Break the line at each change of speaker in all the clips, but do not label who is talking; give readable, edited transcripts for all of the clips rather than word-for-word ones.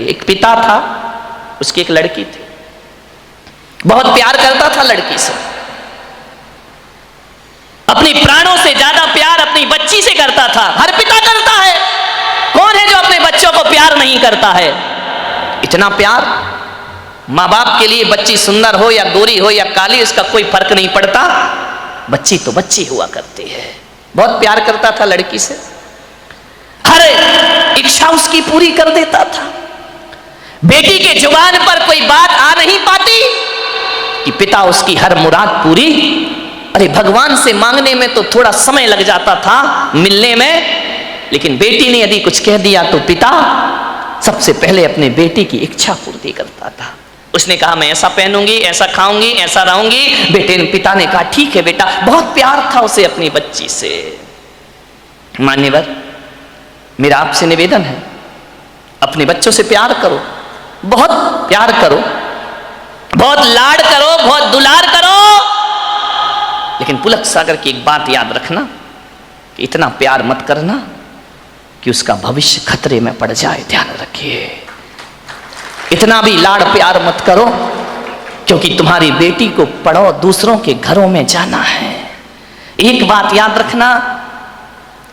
लड़की। एक पिता था, उसकी एक लड़की थी, बहुत प्यार करता था लड़की से, अपनी प्राणों से ज्यादा प्यार अपनी बच्ची से करता था। हर पिता करता है, कौन है जो अपने बच्चों को प्यार नहीं करता है? इतना प्यार माँ बाप के लिए, बच्ची सुंदर हो या गोरी हो या काली, इसका कोई फर्क नहीं पड़ता, बच्ची तो बच्ची हुआ करती है। बहुत प्यार करता था लड़की से, हर इच्छा उसकी पूरी कर देता था। बेटी के जुबान पर कोई बात आ नहीं पाती कि पिता उसकी हर मुराद पूरी। अरे भगवान से मांगने में तो थोड़ा समय लग जाता था, मिलने में, लेकिन बेटी ने यदि कुछ कह दिया तो पिता सबसे पहले अपने बेटी की इच्छा पूर्ति करता था। उसने कहा मैं ऐसा पहनूंगी, ऐसा खाऊंगी, ऐसा रहूंगी। पिता ने कहा ठीक है बेटा। बहुत प्यार था उसे अपनी बच्ची से। मान्यवर, मेरा आपसे निवेदन है, अपने बच्चों से प्यार करो, बहुत प्यार करो, बहुत लाड करो, बहुत दुलार करो, लेकिन पुलक सागर की एक बात याद रखना कि इतना प्यार मत करना कि उसका भविष्य खतरे में पड़ जाए। ध्यान रखिए, इतना भी लाड़ प्यार मत करो, क्योंकि तुम्हारी बेटी को पढ़ो, दूसरों के घरों में जाना है। एक बात याद रखना,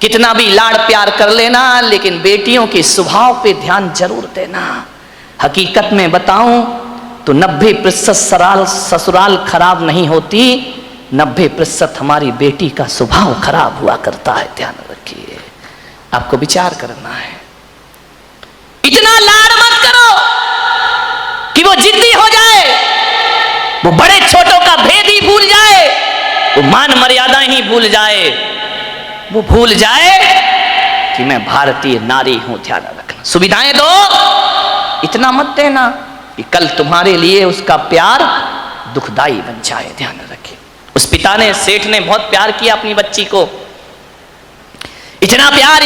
कितना भी लाड़ प्यार कर लेना, लेकिन बेटियों के स्वभाव पे ध्यान जरूर देना। हकीकत में बताऊं तो 90% ससुराल खराब नहीं होती, 90% हमारी बेटी का स्वभाव खराब हुआ करता है। ध्यान रखिए, आपको विचार करना है। इतना लाड़ मत करो कि वो जिद्दी हो जाए, वो बड़े छोटों का भेद ही भूल जाए, वो मान मर्यादा ही भूल जाए, वो भूल जाए कि मैं भारतीय नारी हूं। ध्यान रखना, सुविधाएं दो, इतना मत देना कि कल तुम्हारे लिए उसका प्यार दुखदाई बन जाए। ध्यान रखिए, उस पिता ने, सेठ ने बहुत प्यार किया अपनी बच्ची को, इतना प्यार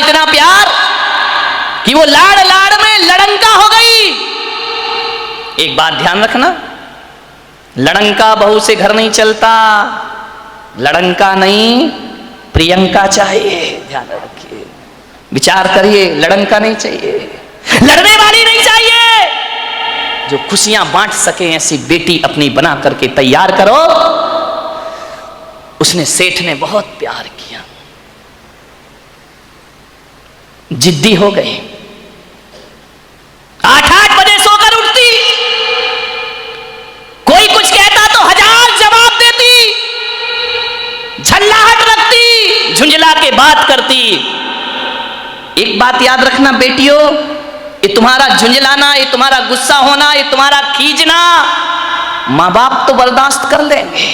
कि वो लाड़ लाड़ में लड़ंका हो गई। एक बात ध्यान रखना, लड़ंका बहू से घर नहीं चलता, लड़ंका नहीं प्रियंका चाहिए। ध्यान रखिए, विचार करिए, लड़ंका नहीं चाहिए, लड़ने वाली नहीं चाहिए, जो खुशियां बांट सके ऐसी बेटी अपनी बना करके तैयार करो। उसने, सेठ ने बहुत प्यार किया, जिद्दी हो गई, 8-8 बजे सोकर उठती, कोई कुछ कहता तो 1000 जवाब देती, झल्लाहट रखती, झुंझला के बात करती। एक बात याद रखना बेटियों, ये तुम्हारा झुंझलाना, ये तुम्हारा गुस्सा होना, ये तुम्हारा खींचना माँ बाप तो बर्दाश्त कर लेंगे,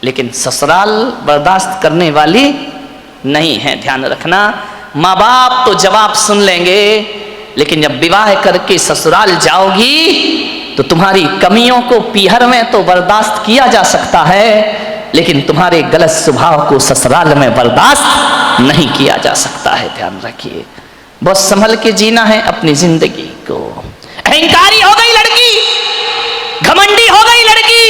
लेकिन ससुराल बर्दाश्त करने वाली नहीं है। ध्यान रखना, माँ बाप तो जवाब सुन लेंगे, लेकिन जब विवाह करके ससुराल जाओगी तो तुम्हारी कमियों को पीहर में तो बर्दाश्त किया जा सकता है, लेकिन तुम्हारे गलत स्वभाव को ससुराल में बर्दाश्त नहीं किया जा सकता है। ध्यान रखिए, बहुत संभल के जीना है अपनी जिंदगी को। अहंकारी हो गई लड़की, घमंडी हो गई लड़की,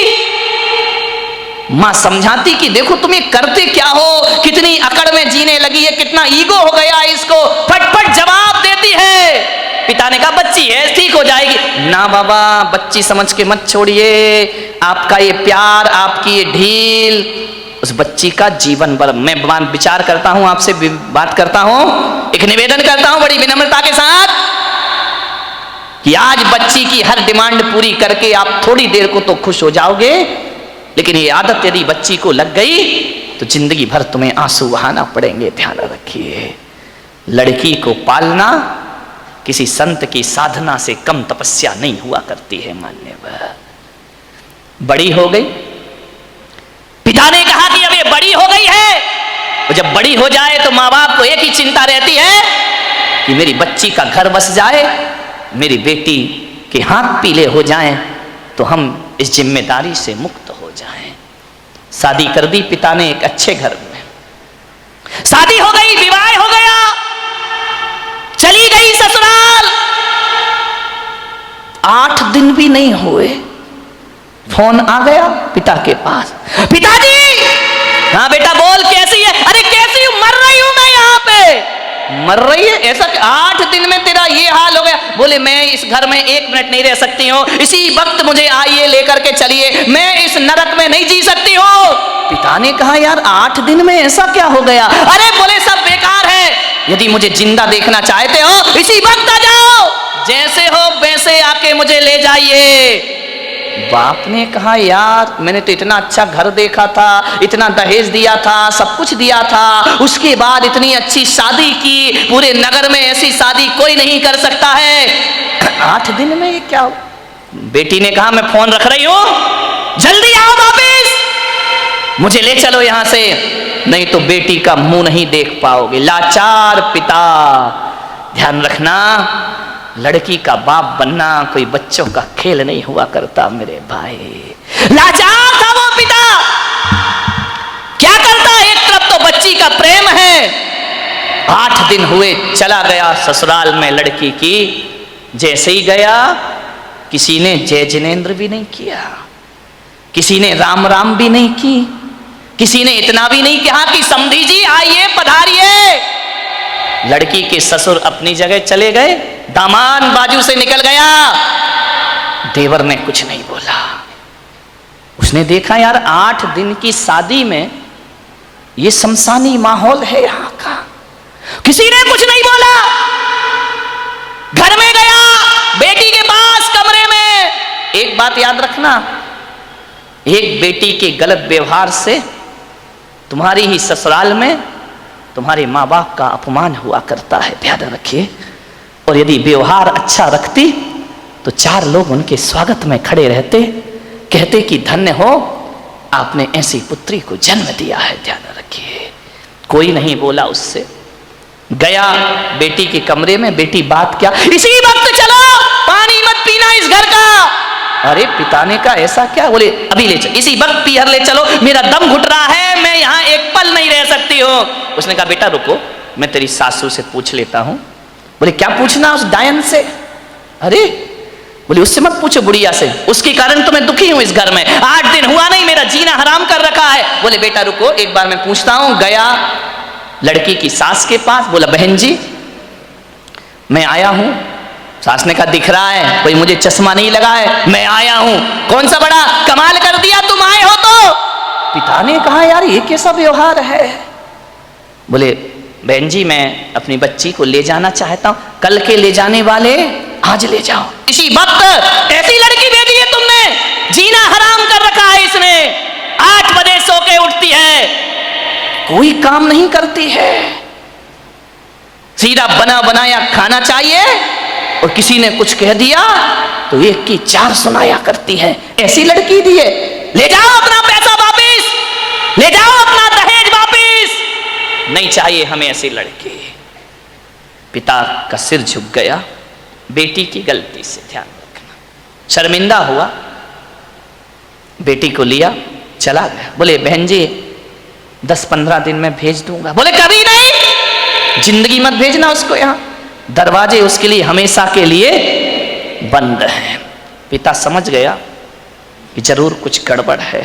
मां समझाती कि देखो तुम्हें करते क्या हो, कितनी अकड़ में जीने लगी है, कितना ईगो हो गया इसको, फटफट जवाब देती है। पिता ने कहा बच्ची है, ठीक हो जाएगी। ना बाबा, बच्ची समझ के मत छोड़िए, आपका ये प्यार, आपकी ये ढील उस बच्ची का जीवन भर। मैं विचार करता हूं, आपसे बात करता हूं, एक निवेदन करता हूं बड़ी विनम्रता के साथ कि आज बच्ची की हर डिमांड पूरी करके आप थोड़ी देर को तो खुश हो जाओगे, लेकिन ये आदत यदि बच्ची को लग गई तो जिंदगी भर तुम्हें आंसू बहाना पड़ेंगे। ध्यान रखिए, लड़की को पालना किसी संत की साधना से कम तपस्या नहीं हुआ करती है। मान्यवर, बड़ी हो गई, पिता ने कहा कि अब ये बड़ी हो गई है, और जब बड़ी हो जाए तो माँ बाप को एक ही चिंता रहती है कि मेरी बच्ची का घर बस जाए, मेरी बेटी के हाथ पीले हो जाएं, तो हम इस जिम्मेदारी से मुक्त हो जाएं। शादी कर दी पिता ने एक अच्छे घर में, शादी हो गई, विवाह हो गया, चली गई ससुराल। 8 दिन भी नहीं हुए, फोन आ गया पिता के पास, पिताजी। हाँ बेटा बोल, कैसी है? अरे कैसी हूं, मर रही हूं मैं यहाँ पे। मर रही है ऐसा? 8 दिन में तेरा ये हाल हो गया? बोले मैं इस घर में 1 मिनट नहीं रह सकती हूँ, इसी वक्त मुझे आइए लेकर के चलिए, मैं इस नरक में नहीं जी सकती हूँ। पिता ने कहा यार 8 दिन में ऐसा क्या हो गया? अरे बोले सब बेकार है, यदि मुझे जिंदा देखना चाहते हो इसी वक्त आ जाओ, जैसे हो वैसे आके मुझे ले जाइए। बाप ने कहा यार मैंने तो इतना अच्छा घर देखा था, इतना दहेज दिया था, सब कुछ दिया था, उसके बाद इतनी अच्छी शादी की, पूरे नगर में ऐसी शादी कोई नहीं कर सकता है, 8 दिन में ये क्या हो? बेटी ने कहा मैं फोन रख रही हूं, जल्दी आओ वापिस, मुझे ले चलो यहां से, नहीं तो बेटी का मुंह नहीं देख पाओगे। लाचार पिता। ध्यान रखना, लड़की का बाप बनना कोई बच्चों का खेल नहीं हुआ करता मेरे भाई। लाचार था वो पिता, क्या करता? एक तरफ तो बच्ची का प्रेम है, 8 दिन हुए चला गया ससुराल में लड़की की, जैसे ही गया किसी ने जय जिनेन्द्र भी नहीं किया, किसी ने राम राम भी नहीं की, किसी ने इतना भी नहीं कहा कि समधी जी आइए पधारिए। लड़की के ससुर अपनी जगह चले गए, दामाद बाजू से निकल गया, देवर ने कुछ नहीं बोला। उसने देखा यार 8 दिन की शादी में ये शमशानी माहौल है यहां का, किसी ने कुछ नहीं बोला। घर में गया, बेटी के पास कमरे में। एक बात याद रखना, एक बेटी के गलत व्यवहार से तुम्हारी ही ससुराल में तुम्हारे माँ बाप का अपमान हुआ करता है, ध्यान रखिए। और यदि व्यवहार अच्छा रखती तो 4 लोग उनके स्वागत में खड़े रहते, कहते कि धन्य हो आपने ऐसी पुत्री को जन्म दिया है, ध्यान रखिए। कोई नहीं बोला उससे। गया बेटी के कमरे में, बेटी बात क्या, इसी वक्त चलो, पानी मत पीना इस घर का। अरे पिता ने कहा ऐसा क्या? बोले अभी ले चलो, इसी वक्त पीहर ले चलो, मेरा दम घुट रहा है, मैं यहाँ एक पल नहीं रह सकती हूँ। उसने कहा बेटा रुको, मैं तेरी सासू से पूछ लेता हूँ। बोले क्या पूछना उस डायन से? अरे बोले उससे मत पूछो, बुढ़िया से, उसके कारण तो मैं दुखी हूं इस घर में, 8 दिन हुआ नहीं, मेरा जीना हराम कर रखा है। बोले बेटा रुको एक बार मैं पूछता हूं। गया लड़की की सास के पास, बोला बहन जी मैं आया हूं। सास ने कहा दिख रहा है, कोई मुझे चश्मा नहीं लगा है, मैं आया हूं। कौन सा बड़ा कमाल कर दिया तुम आए हो तो? पिता ने कहा यार ये कैसा व्यवहार है? बोले बहन जी मैं अपनी बच्ची को ले जाना चाहता हूं, कल के ले जाने वाले आज ले जाओ। इसी वक्त ऐसी लड़की भेजी है तुमने, जीना हराम कर रखा है इसने, 8 बजे सो के उठती है, कोई काम नहीं करती है, सीधा बना बनाया खाना चाहिए, और किसी ने कुछ कह दिया तो 1 की 4 सुनाया करती है। ऐसी लड़की दी है, ले जाओ अपना पैसा वापिस, ले जाओ अपना दहेज वापिस, नहीं चाहिए हमें ऐसी लड़की। पिता का सिर झुक गया बेटी की गलती से, ध्यान रखना। शर्मिंदा हुआ, बेटी को लिया चला गया। बोले बहन जी 10-15 दिन में भेज दूंगा। बोले कभी नहीं, जिंदगी मत भेजना उसको यहां, दरवाजे उसके लिए हमेशा के लिए बंद हैं। पिता समझ गया कि जरूर कुछ गड़बड़ है।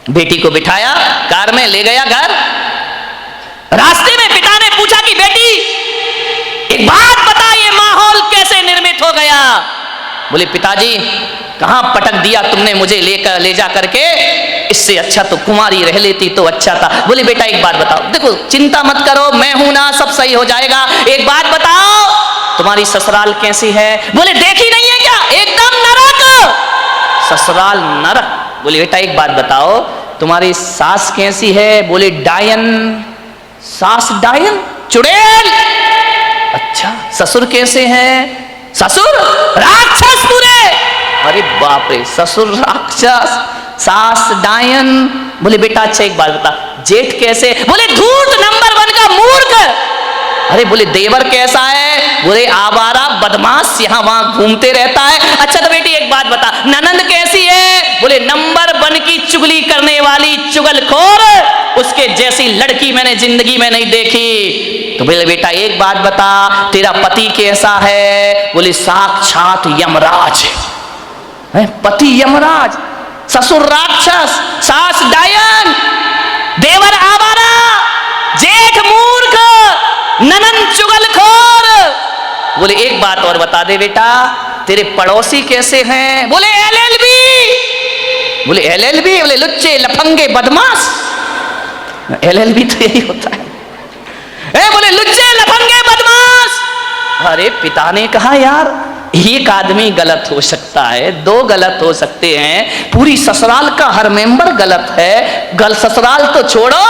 बेटी को बिठाया कार में, ले गया घर। रास्ते में पिता ने पूछा कि बेटी एक बात बता, ये माहौल कैसे निर्मित हो गया? बोले पिताजी कहां पटक दिया तुमने मुझे ले जा करके, इससे अच्छा तो कुमारी रह लेती तो अच्छा था। बोले बेटा एक बात बताओ, देखो चिंता मत करो, मैं हूं ना, सब सही हो जाएगा। एक बात बताओ तुम्हारी ससुराल कैसी है? बोले देखी नहीं है क्या? एकदम नरक, ससुराल नरक। बोले बेटा एक बात बताओ तुम्हारी सास कैसी है? बोले डायन। सास डायन, चुड़ैल। अच्छा ससुर कैसे हैं? ससुर राक्षस पूरे। अरे बाप रे, ससुर राक्षस, सास डायन। बोले बेटा अच्छा एक बात बता, जेठ कैसे? बोले धूर्त नंबर 1 का मूर्ख। अरे बोले देवर कैसा है? बोले आवारा बदमाश, यहां वहां घूमते रहता है। अच्छा तो बेटी एक बात बता, ननंद कैसी है? बोले नंबर 1 की चुगली करने वाली चुगलखोर, उसके जैसी लड़की मैंने जिंदगी में नहीं देखी। तो बोले बेटा एक बात बता तेरा पति कैसा है? बोले साक्षात यमराज है, पति यमराज, ससुर राक्षस, सास डायन, देवर आवारा, जेठ मूर्ख, ननन चुगलखोर। बोले एक बात और बता दे बेटा, तेरे पड़ोसी कैसे हैं? बोले LLB। बोले LLB? बोले लुच्चे लफंगे बदमाश। LLB तो यही होता है। बोले लुच्चे लफंगे बदमाश। अरे पिता ने कहा यार एक आदमी गलत हो सकता है, दो गलत हो सकते हैं, पूरी ससुराल का हर मेंबर गलत है। ससुराल तो छोड़ो,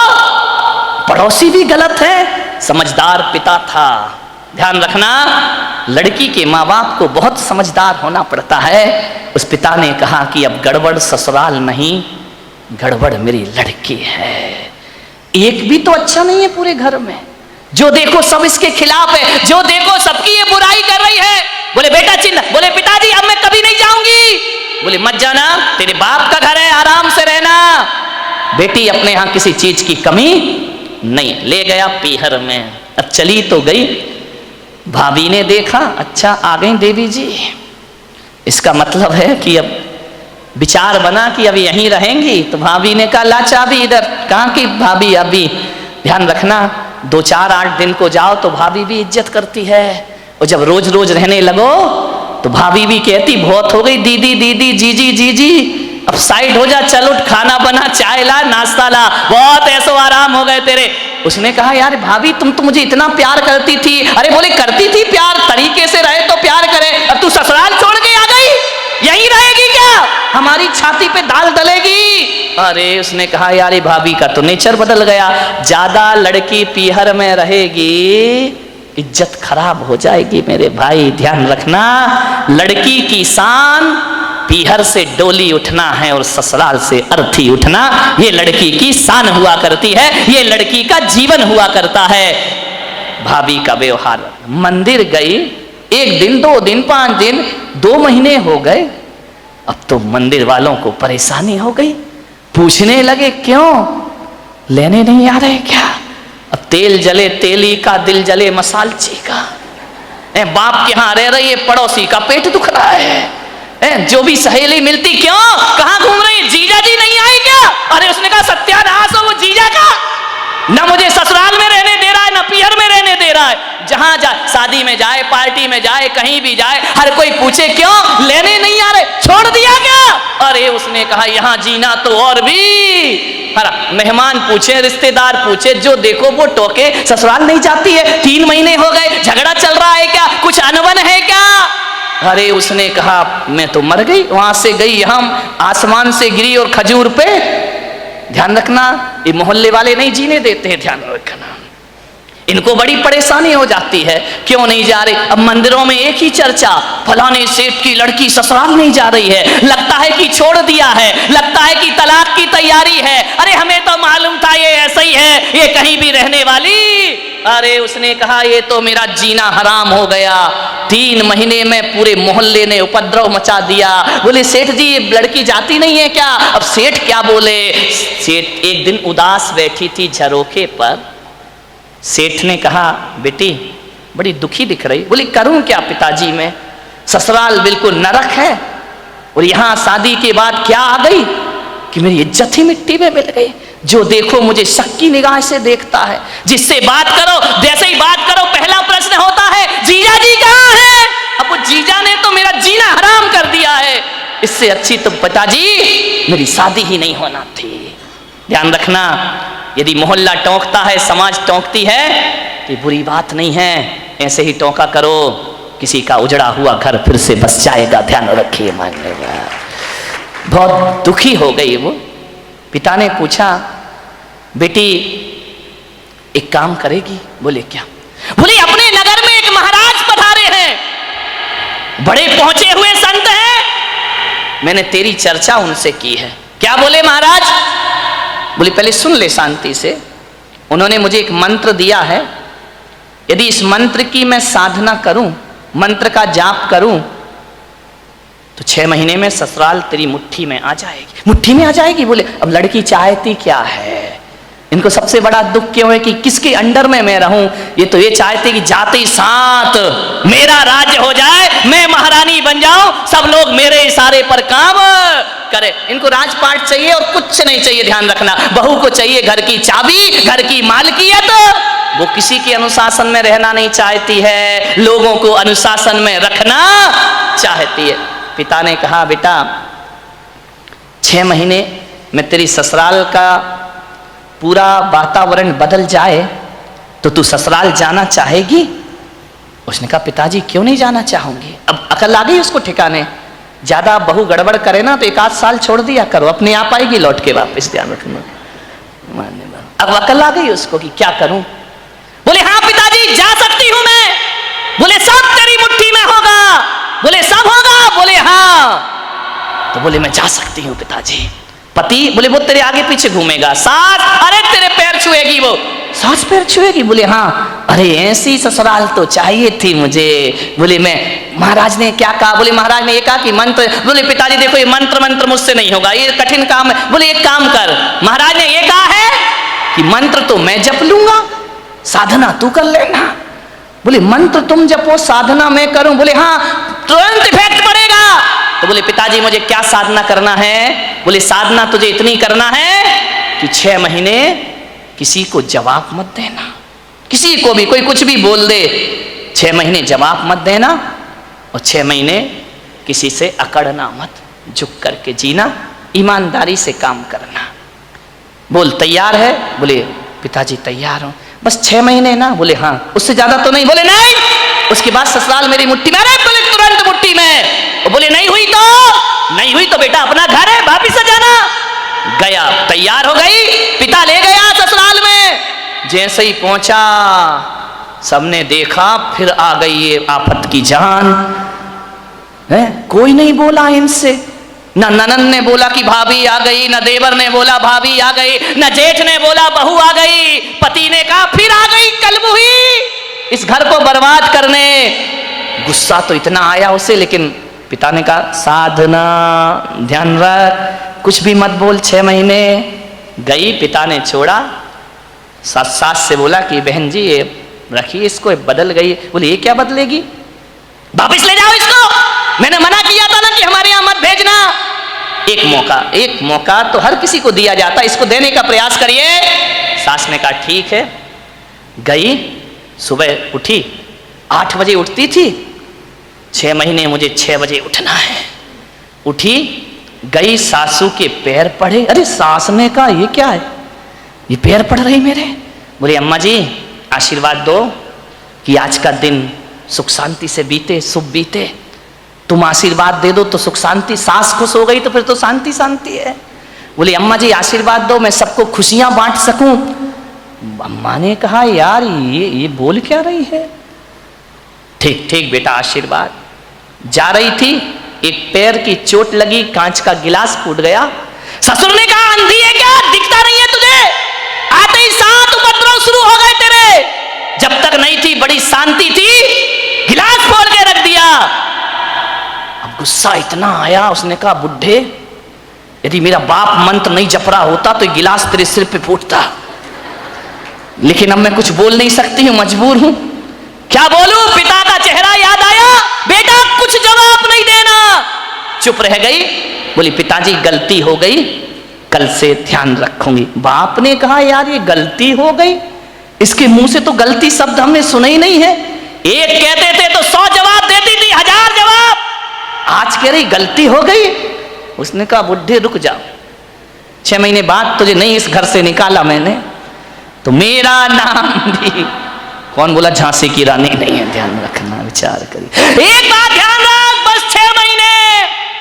पड़ोसी भी गलत है। समझदार पिता था। ध्यान रखना, लड़की के माँ बाप को बहुत समझदार होना पड़ता है। उस पिता ने कहा कि अब गड़बड़ ससुराल नहीं, गड़बड़ मेरी लड़की है। एक भी तो अच्छा नहीं है पूरे घर में, जो देखो सब इसके खिलाफ है, जो देखो सबकी ये बुराई कर रही है। बोले बेटा चिन्ह, बोले पिताजी अब मैं कभी नहीं जाऊंगी। बोले मत जाना, तेरे बाप का घर है, आराम से रहना। बेटी अपने यहां किसी चीज की कमी नहीं। ले गया पीहर में। अब चली तो गई, भाभी ने देखा अच्छा आ गई देवी जी, इसका मतलब है कि अब विचार बना कि अब यहीं रहेंगी। तो भाभी ने कहा ला चाबी इधर। कहा कि भाभी अभी ध्यान रखना 2-4-8 दिन को जाओ तो भाभी भी इज्जत करती है, और जब रोज रोज रहने लगो तो भाभी भी कहती बहुत हो गई दीदी दीदी जीजी जीजी, अब साइड हो जा, चल उठ, खाना बना, चाय ला, नाश्ता ला, बहुत ऐसो आराम हो गए तेरे। उसने कहा यार भाभी तुम तो मुझे इतना प्यार करती थी। अरे बोले करती थी प्यार, तरीके से रहे तो प्यार करे, अब तू ससुराल छोड़ के आ गई, यहीं रहेगी क्या? हमारी छाती पे दाल डलेगी। अरे उसने कहा यार भाभी का तो नेचर बदल गया, ज्यादा लड़की पीहर में रहेगी इज्जत खराब हो जाएगी मेरे भाई। ध्यान रखना, लड़की की शान पीहर से डोली उठना है और ससुराल से अर्थी उठना, ये लड़की की शान हुआ करती है, ये लड़की का जीवन हुआ करता है। भाभी का व्यवहार, मंदिर गई 1 दिन 2 दिन 5 दिन 2 महीने हो गए, अब तो मंदिर वालों को परेशानी हो गई। पूछने लगे क्यों, लेने नहीं आ रहे क्या? अब तेल जले तेली का, दिल जले मसालची का। बाप के यहां रह रही है, पड़ोसी का पेट दुख रहा है। जो भी सहेली मिलती क्यों, कहां घूम रही, जीजा जी नहीं आए क्या? अरे उसने कहा सत्यानाश हो वो जीजा का, ना मुझे ससुराल में रहने दे रहा है ना पीहर में रहने दे रहा है। जहां जाए, शादी में जाए, पार्टी में जाए, कहीं भी जाए, हर कोई पूछे क्यों, लेने नहीं आ रहे, छोड़ दिया क्या? अरे उसने कहा यहां जीना तो और भी। मेहमान पूछे, रिश्तेदार पूछे, जो देखो वो टोके, ससुराल नहीं जाती है, 3 महीने हो गए, झगड़ा चल रहा है क्या, कुछ अनबन है क्या? अरे उसने कहा मैं तो मर गई, वहां से गई, हम आसमान से गिरी और खजूर पे। ध्यान रखना, ये मोहल्ले वाले नहीं जीने देते हैं, ध्यान रखना, इनको बड़ी परेशानी हो जाती है, क्यों नहीं जा रहे? अब मंदिरों में एक ही चर्चा, फलाने सेठ की लड़की ससुराल नहीं जा रही है, लगता है कि छोड़ दिया है, लगता है कि तलाक की तैयारी है। अरे हमें तो मालूम था ये ऐसा ही है, ये कहीं भी रहने वाली। अरे उसने कहा ये तो मेरा जीना हराम हो गया, 3 महीने में पूरे मोहल्ले ने उपद्रव मचा दिया। बोले सेठ जी ये लड़की जाती नहीं है क्या? अब सेठ क्या बोले? सेठ एक दिन उदास बैठी थी झरोखे पर, सेठ ने कहा बेटी बड़ी दुखी दिख रही। बोली करूं क्या पिताजी, मैं ससुराल बिल्कुल नरक है, और यहां शादी के बाद क्या आ गई कि मेरी इज्जत ही मिट्टी में मिल गई। जो देखो मुझे शक की निगाह से देखता है, जिससे बात करो, जैसे ही बात करो पहला प्रश्न होता है जीजा जी कहां है? अब वो जीजा ने तो मेरा जीना हराम कर दिया है, इससे अच्छी तो पिताजी मेरी शादी ही नहीं होना थी। ध्यान रखना, यदि मोहल्ला टोंकता है, समाज टोंकती है, तो बुरी बात नहीं है, ऐसे ही टोंका करो, किसी का उजड़ा हुआ घर फिर से बस जाएगा। ध्यान रखिए, मानने बहुत दुखी हो गई वो। पिता ने पूछा बेटी एक काम करेगी? बोले क्या? बोले अपने नगर में एक महाराज पधारे हैं, बड़े पहुंचे हुए संत हैं, मैंने तेरी चर्चा उनसे की है। क्या बोले महाराज? बोले पहले सुन ले शांति से, उन्होंने मुझे एक मंत्र दिया है, यदि इस मंत्र की मैं साधना करूं, मंत्र का जाप करूं, तो 6 महीने में ससुराल तेरी मुट्ठी में आ जाएगी। मुट्ठी में आ जाएगी? बोले अब लड़की चाहती क्या है? इनको सबसे बड़ा दुख क्यों है कि किसके अंडर में मैं रहूं? ये तो ये चाहते कि जाते ही साथ मेरा राज्य हो जाए, मैं महारानी बन जाऊं, सब लोग मेरे इशारे पर काम करे। इनको राजपाट चाहिए और कुछ नहीं चाहिए। ध्यान रखना, बहू को चाहिए घर की चाबी, घर की मालकियत, वो किसी के अनुशासन में रहना नहीं चाहती है, लोगों को अनुशासन में रखना चाहती है। पिता ने कहा बेटा 6 महीने में तेरी ससुराल का पूरा वातावरण बदल जाए तो तू ससुराल जाना चाहेगी? उसने कहा पिताजी क्यों नहीं जाना चाहूंगी। अब अकल आ गई उसको ठिकाने, ज्यादा बहू गड़बड़ करे ना तो 1 आध साल छोड़ दिया करो, अपने आप आएगी लौट के वापस, ध्यान रखना। अब अकल आ गई उसको कि क्या करूं। बोले हाँ पिताजी जा सकती हूं मैं। बोले सब तेरी मुट्ठी में होगा। बोले सब होगा। बोले हाँ। तो बोले मैं जा सकती हूं पिताजी। पति बोले वो तेरे आगे पीछे घूमेगा। सास अरे तेरे पैर छुएगी, वो सास पैर छुएगी। बोले हाँ। अरे ऐसी ससुराल तो चाहिए थी मुझे। बोले मैं महाराज ने क्या कहा? बोले महाराज ने ये कहा कि मंत्र। बोले पिताजी देखो ये मंत्र मुझसे नहीं होगा, ये कठिन काम है। बोले एक काम कर, महाराज ने ये कहा है कि मंत्र तो मैं जप लूंगा, साधना तू कर लेना। बोले मंत्र तुम जपो साधना मैं करूं? बोले हाँ तुरंत इफेक्ट पड़ेगा। तो बोले पिताजी मुझे क्या साधना करना है? बोले साधना तुझे इतनी करना है कि 6 महीने किसी को जवाब मत देना, किसी को भी कोई कुछ भी बोल दे 6 महीने जवाब मत देना, और 6 महीने किसी से अकड़ना मत, झुक करके जीना, ईमानदारी से काम करना। बोल तैयार है? बोले पिताजी तैयार हूं, बस 6 महीने ना। बोले हाँ, उससे ज्यादा तो नहीं। बोले नहीं, उसके बाद ससुराल मेरी मुट्ठी में। अरे बोले तुरंत मुट्ठी में। बोले नहीं हुई तो बेटा अपना घर है वापिस से जाना। गया, तैयार हो गई, पिता ले गया ससुराल में। जैसे ही पहुंचा सबने देखा, फिर आ गई ये आफत की जान है। कोई नहीं बोला इनसे, न ननन ने बोला कि भाभी आ गई, न देवर ने बोला भाभी आ गई, न जेठ ने बोला बहू आ गई। पति ने कहा फिर आ गई कलमुही इस घर को बर्बाद करने। गुस्सा तो इतना आया उसे, लेकिन पिता ने कहा साधना ध्यान रख, कुछ भी मत बोल। 6 महीने गई, पिता ने छोड़ा। सास से बोला कि बहन जी ये रखिए इसको, बदल गई। बोले ये क्या बदलेगी, वापिस ले जाओ इसको, मैंने मना किया था ना कि हमारे यहां मत भेजना। एक मौका तो हर किसी को दिया जाता, इसको देने का प्रयास करिए। सास ने कहा ठीक है। गई, सुबह उठी, 8 बजे उठती थी। 6 महीने मुझे 6 बजे उठना है। उठी, गई, सासू के पैर पड़े। अरे सास ने कहा ये क्या है, ये पैर पड़ रही मेरे। बोले अम्मा जी आशीर्वाद दो कि आज का दिन सुख शांति से बीते, शुभ बीते। तुम आशीर्वाद दे दो तो सुख शांति। सास खुश हो गई तो फिर तो शांति शांति है। बोले अम्मा जी आशीर्वाद दो मैं सबको खुशियां बांट सकूं। अम्मा ने कहा यार ये बोल क्या रही है। ठीक ठीक बेटा आशीर्वाद। जा रही थी, एक पैर की चोट लगी, कांच का गिलास फूट गया। ससुर ने कहा अंधी है क्या, दिखता नहीं है तुझे? आते ही 7 उपद्रव शुरू हो गए तेरे। जब तक नहीं थी बड़ी शांति थी, गिलास फोड़ के रख दिया। अब गुस्सा इतना आया, उसने कहा बुढ़े यदि मेरा बाप मंत्र नहीं जप रहा होता तो गिलास तेरे सिर पे फूटता, लेकिन अब मैं कुछ बोल नहीं सकती हूं, मजबूर हूं। क्या बोलूं? पिता का चेहरा याद आया। बेटा कुछ जवाब नहीं देना। चुप रह गई। बोली पिताजी गलती हो गई, कल से ध्यान रखूंगी। बाप ने कहा यार ये गलती हो गई, इसके मुंह से तो गलती शब्द हमने सुना ही नहीं है। एक कहते थे तो 100 जवाब देती थी, 1000 जवाब। आज कह रही गलती हो गई। उसने कहा बुढ़े रुक जाओ, 6 महीने बाद तुझे नहीं इस घर से निकाला मैंने तो मेरा नाम भी कौन बोला झांसी की रानी नहीं है। ध्यान रखना, विचार करिए। एक बात ध्यान रख, बस 6 महीने,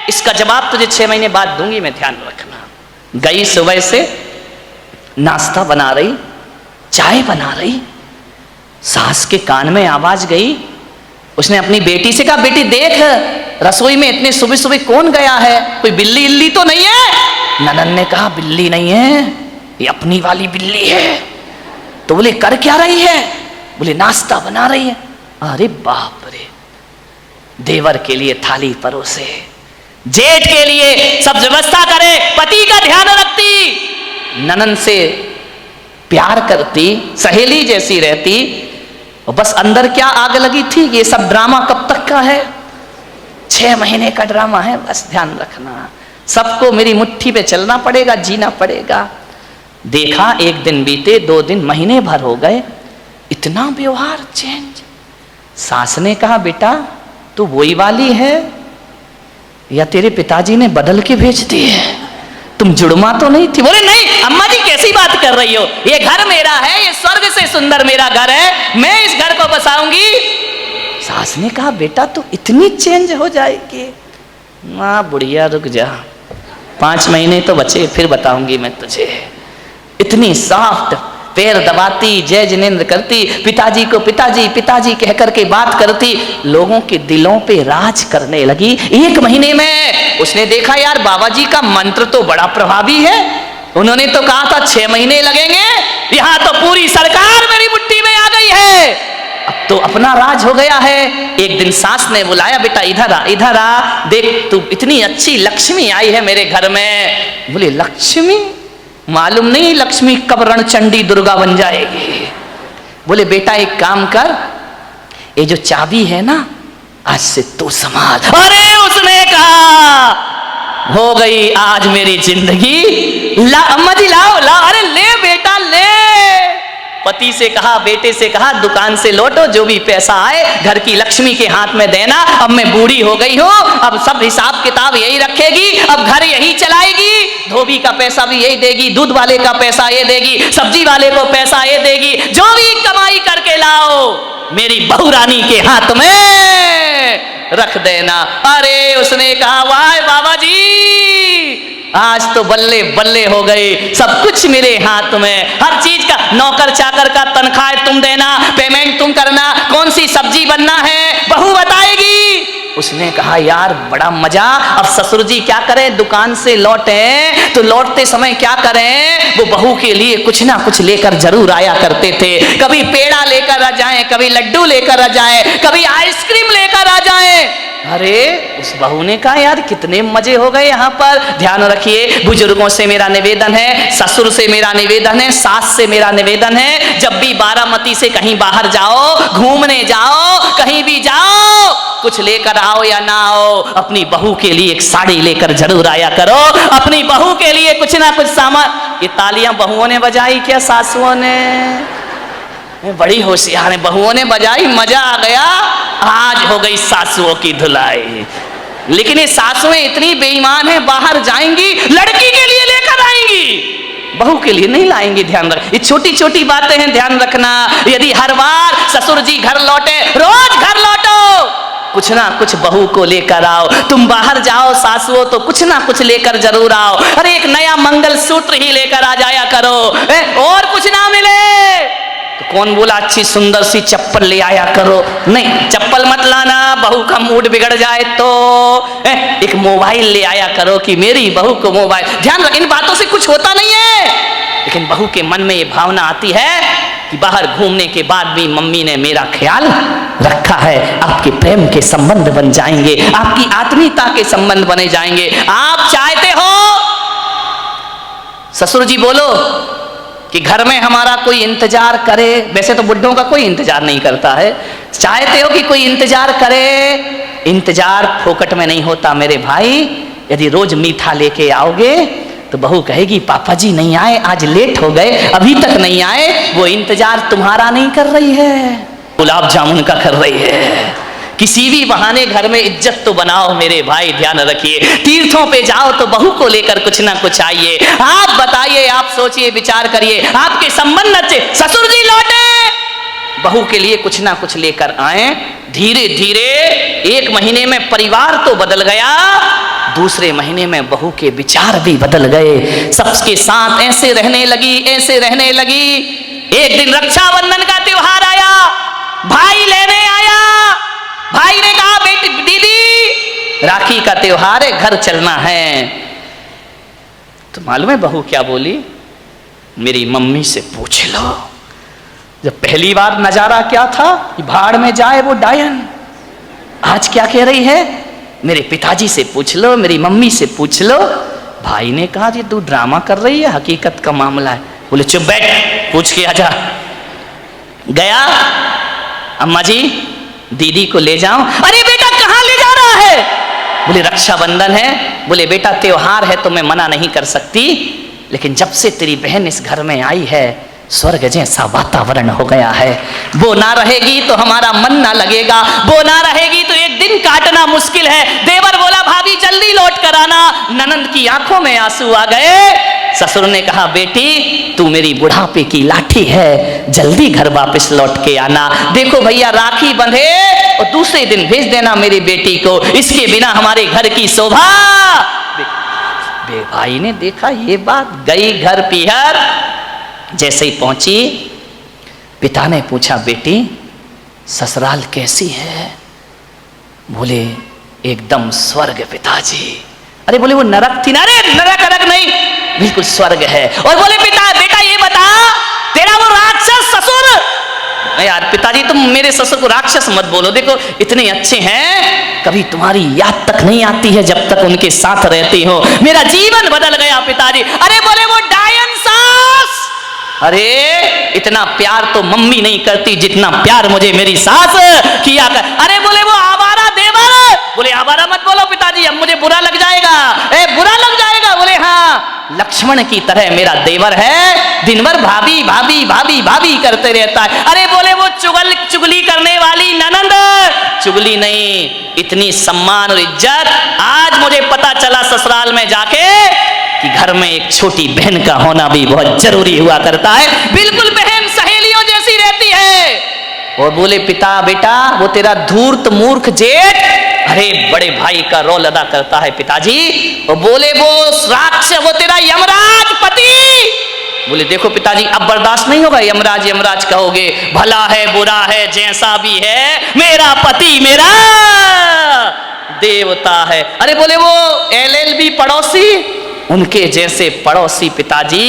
इसका जवाब तुझे 6 महीने बाद दूंगी मैं, ध्यान रखना। गई सुबह से नाश्ता बना रही, चाय बना रही। सास के कान में आवाज गई। उसने अपनी बेटी से कहा बेटी देख रसोई में इतने सुबह सुबह कौन गया है, कोई बिल्ली इल्ली तो नहीं है? ननन ने कहा बिल्ली नहीं है, ये अपनी वाली बिल्ली है। तो बोले कर क्या रही है? बोले नाश्ता बना रही है। अरे बाप रे, देवर के लिए थाली परोसे, जेठ के लिए सब व्यवस्था करे, पति का ध्यान रखती, ननन से प्यार करती, सहेली जैसी रहती। और बस अंदर क्या आग लगी थी, ये सब ड्रामा कब तक का है? 6 महीने का ड्रामा है। बस ध्यान रखना, सबको मेरी मुट्ठी पे चलना पड़ेगा, जीना पड़ेगा। देखा 1 दिन बीते, 2 दिन, महीने भर हो गए। इतना व्यवहार चेंज। सास ने कहा बेटा तू वही वाली है या तेरे पिताजी ने बदल के भेज दी है, तुम जुड़मा तो नहीं थी। बोले नहीं अम्मा जी कैसी बात कर रही हो, ये घर मेरा है, ये स्वर्ग से सुंदर मेरा घर है, मैं इस घर को बसाऊंगी। सास ने कहा बेटा तू इतनी चेंज हो जाएगी। माँ बुढ़िया रुक जा, 5 महीने तो बचे फिर बताऊंगी मैं तुझे। इतनी सॉफ्ट, पैर दबाती, जय जिनेंद्र करती, पिताजी को पिताजी पिताजी कह करके बात करती, लोगों के दिलों पे राज करने लगी। 1 महीने में उसने देखा यार बाबा जी का मंत्र तो बड़ा प्रभावी है। उन्होंने तो कहा था 6 महीने लगेंगे, यहां तो पूरी सरकार मेरी मुट्ठी में आ गई है, अब तो अपना राज हो गया है। एक दिन सास ने बुलाया बेटा इधर आ, देख तू इतनी अच्छी लक्ष्मी आई है मेरे घर में। बोले लक्ष्मी, मालूम नहीं लक्ष्मी कब रणचंडी दुर्गा बन जाएगी। बोले बेटा एक काम कर, ये जो चाबी है ना आज से तू संभाल। अरे उसने कहा हो गई आज मेरी जिंदगी, ला अम्मा जी लाओ, अरे ले बेटा ले। पति से कहा, बेटे से कहा दुकान से लौटो, जो भी पैसा आए घर की लक्ष्मी के हाथ में देना। अब मैं बूढ़ी हो गई हूँ, अब सब हिसाब किताब यही रखेगी, अब घर यही चलाएगी, धोबी का पैसा भी यही देगी, दूध वाले का पैसा ये देगी, सब्जी वाले को पैसा ये देगी, जो भी कमाई करके लाओ मेरी बहू रानी के हाथ में रख देना। अरे उसने कहा वाह बाबा जी आज तो बल्ले बल्ले हो गए, सब कुछ मेरे हाथ में, हर चीज का, नौकर चाकर का तनख्वाह तुम देना, पेमेंट तुम करना, कौन सी सब्जी बनना है बहू बताएगी। उसने कहा यार बड़ा मजा। अब ससुर जी क्या करें, दुकान से लौटे तो लौटते समय क्या करें, वो बहू के लिए कुछ ना कुछ लेकर जरूर आया करते थे। कभी पेड़ा लेकर आ जाए, कभी लड्डू लेकर आ जाए, कभी आइसक्रीम लेकर आ जाए। अरे उस बहू ने कहा यार कितने मजे हो गए यहाँ पर। ध्यान रखिए, बुजुर्गों से मेरा निवेदन है, ससुर से मेरा निवेदन है, सास से मेरा निवेदन है, जब भी बारामती से कहीं बाहर जाओ, घूमने जाओ, कहीं भी जाओ, कुछ लेकर आओ या ना आओ, अपनी बहू के लिए एक साड़ी लेकर जरूर आया करो, अपनी बहू के लिए कुछ ना कुछ सामान। ये तालियां बहुओं ने बजाई क्या सासुओं ने? बड़ी होशियार है, बहुओं ने बजाई, मजा आ गया। आज हो गई सासुओं की धुलाई। लेकिन ये सासुएं इतनी बेईमान है, बाहर जाएंगी लड़की के लिए लेकर आएंगी, बहू के लिए नहीं लाएंगे। ध्यान रख, ये छोटी छोटी बातें हैं, ध्यान रखना। यदि हर बार ससुर जी घर लौटे, रोज घर लौटो, कुछ ना कुछ बहू को लेकर आओ। तुम बाहर जाओ सासुओं तो कुछ ना कुछ लेकर जरूर आओ। अरे एक नया मंगल सूत्र ही लेकर आ जाया करो, और कुछ ना मिले तो कौन बोला अच्छी सुंदर सी चप्पल ले आया करो, नहीं चप्पल मत लाना, बहू का मूड बिगड़ जाए तो। एक मोबाइल ले आया करो कि मेरी बहू को मोबाइल। ध्यान रख, इन बातों से कुछ होता नहीं है, लेकिन बहू के मन में ये भावना आती है कि बाहर घूमने के बाद भी मम्मी ने मेरा ख्याल रखा है। आपके प्रेम के संबंध बन जाएंगे, आपकी आत्मीयता के संबंध बने जाएंगे। आप चाहते हो ससुर जी बोलो कि घर में हमारा कोई इंतजार करे, वैसे तो बुड्ढों का कोई इंतजार नहीं करता है, चाहते हो कि कोई इंतजार करे। इंतजार फोकट में नहीं होता मेरे भाई। यदि रोज मीठा लेके आओगे तो बहू कहेगी पापा जी नहीं आए, आज लेट हो गए, अभी तक नहीं आए। वो इंतजार तुम्हारा नहीं कर रही है, गुलाब जामुन का कर रही है। किसी भी बहाने घर में इज्जत तो बनाओ मेरे भाई, ध्यान रखिए। तीर्थों पे जाओ तो बहू को लेकर कुछ ना कुछ आइए। आप बताइए, आप सोचिए, विचार करिए, आपके संबंध अच्छे, ससुर जी लौटे, बहू के लिए कुछ ना कुछ लेकर आए। धीरे धीरे 1 महीने में परिवार तो बदल गया, दूसरे महीने में बहू के विचार भी बदल गए। सबके साथ ऐसे रहने लगी, ऐसे रहने लगी। एक दिन रक्षाबंधन का त्योहार आया, भाई लेने आया। भाई ने कहा बेटी दीदी राखी का त्योहार है, घर चलना है। तो मालूम है बहू क्या बोली? मेरी मम्मी से पूछ लो। जब पहली बार नजारा क्या था कि भाड़ में जाए वो डायन, आज क्या कह रही है? मेरे पिताजी से पूछ लो, मेरी मम्मी से पूछ लो। भाई ने कहा जी तू ड्रामा कर रही है, हकीकत का मामला है। बोले चुप बैठ, पूछ के आजा। गया, अम्मा जी दीदी को ले जाऊं। अरे बेटा कहां ले जा रहा है? बोले रक्षाबंधन है। बोले बेटा त्योहार है तो मैं मना नहीं कर सकती, लेकिन जब से तेरी बहन इस घर में आई है स्वर्ग जैसा वातावरण हो गया है। वो ना रहेगी तो हमारा मन ना लगेगा, वो ना रहेगी तो एक दिन काटना मुश्किल है। देवर बोला भाभी जल्दी लौट कर आना। ननंद की आंखों में आंसू आ गए। ससुर ने कहा बेटी तू मेरी बुढ़ापे की लाठी है, जल्दी घर वापस लौट के आना। देखो भैया राखी बंधे और दूसरे दिन भेज देना मेरी बेटी को, इसके बिना हमारे घर की शोभा। भाई ने देखा ये बात, गई घर पीहर। जैसे ही पहुंची पिता ने पूछा बेटी ससुराल कैसी है? बोले एकदम स्वर्ग पिताजी। अरे बोले वो नरक थी ना? अरे नरक नरक नहीं, बिल्कुल स्वर्ग है। और बोले पिता बेटा ये बता तेरा वो राक्षस ससुर। यार पिताजी तुम मेरे ससुर को राक्षस मत बोलो, देखो इतने अच्छे हैं, कभी तुम्हारी याद तक नहीं आती है जब तक उनके साथ रहती हो। मेरा जीवन बदल गया पिताजी। अरे बोले वो डायन सास। अरे इतना प्यार तो मम्मी नहीं करती जितना प्यार मुझे मेरी सास किया कर। अरे बोले वो आवारा देवर। बोले आवारा मत बोलो पिताजी, अब मुझे बुरा लग जाएगा। बुरा लग जाएगा? बोले हाँ लक्ष्मण की तरह मेरा देवर है, दिन भर भाभी भाभी भाभी भाभी करते रहता है। अरे बोले वो चुगली करने वाली ननंद। चुगली नहीं, इतनी सम्मान और इज्जत आज मुझे पता चला ससुराल में जाके कि घर में एक छोटी बहन का होना भी बहुत जरूरी हुआ करता है। बिल्कुल बहन सहेलियों जैसी रहती है। और बोले पिता बेटा वो तेरा धूर्त मूर्ख जेठ अरे बड़े भाई का रोल अदा करता है पिताजी। और बोले वो राक्षस वो तेरा यमराज पति। बोले देखो पिताजी अब बर्दाश्त नहीं होगा, यमराज यमराज कहोगे, भला है बुरा है जैसा भी है मेरा पति मेरा देवता है। अरे बोले वो LLB पड़ोसी, उनके जैसे पड़ोसी पिताजी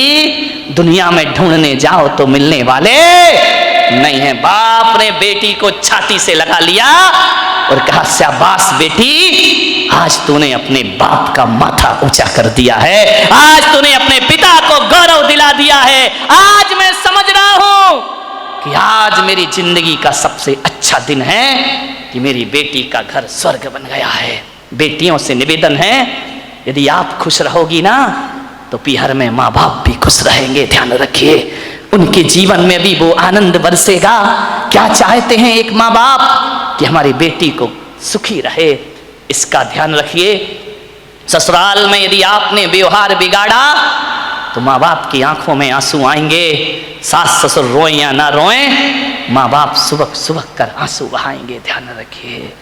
दुनिया में ढूंढने जाओ तो मिलने वाले नहीं है। बाप ने बेटी को छाती से लगा लिया और कहा शाबाश बेटी, आज तूने अपने बाप का माथा ऊंचा कर दिया है, आज तूने अपने पिता को गौरव दिला दिया है। आज मैं समझ रहा हूं कि आज मेरी जिंदगी का सबसे अच्छा दिन है कि मेरी बेटी का घर स्वर्ग बन गया है। बेटियों से निवेदन है यदि आप खुश रहोगी ना तो पीहर में माँ बाप भी खुश रहेंगे। ध्यान रखिए उनके जीवन में भी वो आनंद बरसेगा। क्या चाहते हैं एक माँ बाप कि हमारी बेटी को सुखी रहे, इसका ध्यान रखिए। ससुराल में यदि आपने व्यवहार बिगाड़ा तो माँ बाप की आंखों में आंसू आएंगे। सास ससुर रोएं या ना रोएं, माँ बाप सुबह सुबह कर आंसू बहाएंगे। ध्यान रखिए।